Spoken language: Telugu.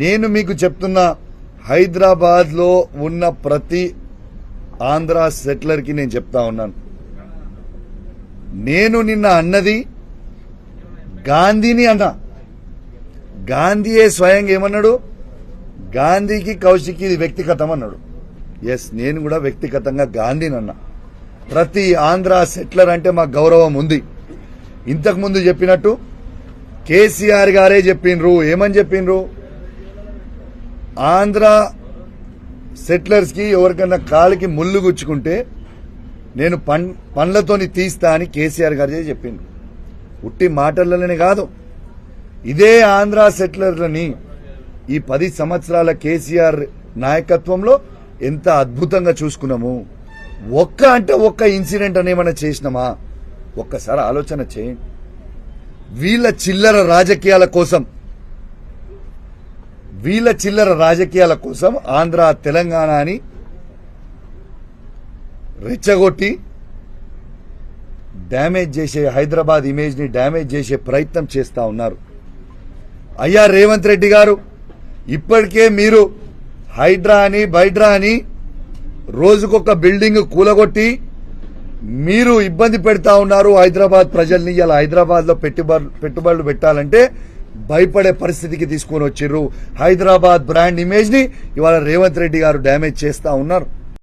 నేను మీకు చెప్తున్నా, హైదరాబాద్ లో ఉన్న ప్రతి ఆంధ్ర సెటిలర్ కి నేను చెప్తా ఉన్నాను, నేను నిన్న అన్నది గాంధీని అన్నా. గాంధీయే స్వయంగా ఏమన్నాడు? గాంధీకి కౌశిక్ ఇది వ్యక్తిగతం అన్నాడు. ఎస్, నేను కూడా వ్యక్తిగతంగా గాంధీని అన్నా. ప్రతి ఆంధ్ర సెటిలర్ అంటే మాకు గౌరవం ఉంది. ఇంతకుముందు చెప్పినట్టు కేసీఆర్ గారే చెప్పిండ్రు. ఏమని చెప్పిండ్రు? ఆంధ్ర సెటిలర్స్ కి ఎవరికన్నా కాలికి ముళ్ళు గుచ్చుకుంటే నేను పండ్లతోని తీస్తా అని కేసీఆర్ గారే చెప్పిండ్రు. ఉట్టి మాటలనే కాదు, ఇదే ఆంధ్ర సెటిలర్లని ఈ 10 సంవత్సరాల కేసీఆర్ నాయకత్వంలో ఎంత అద్భుతంగా చూసుకున్నాము. ఒక్క ఇన్సిడెంట్ అని ఏమైనా చేసినామా? ఒక్కసారి ఆలోచన చేయండి. వీళ్ళ చిల్లర రాజకీయాల కోసం ఆంధ్ర తెలంగాణ అని రెచ్చగొట్టి డ్యామేజ్ చేసే, హైదరాబాద్ ఇమేజ్ ని డ్యామేజ్ చేసే ప్రయత్నం చేస్తా ఉన్నారు. అయ్యా రేవంత్ రెడ్డి గారు, ఇప్పటికే మీరు హైడ్రా అని బైడ్రా అని రోజుకొక బిల్డింగ్ కూలగొట్టి మీరు ఇబ్బంది పెడతా ఉన్నారు హైదరాబాద్ ప్రజల్ని. ఇలా హైదరాబాద్ లో పెట్టుబడులు పెట్టాలంటే భయపడే పరిస్థితికి తీసుకొని వచ్చిర్రు. హైదరాబాద్ బ్రాండ్ ఇమేజ్ ని ఇవాళ రేవంత్ రెడ్డి గారు డ్యామేజ్ చేస్తా ఉన్నారు.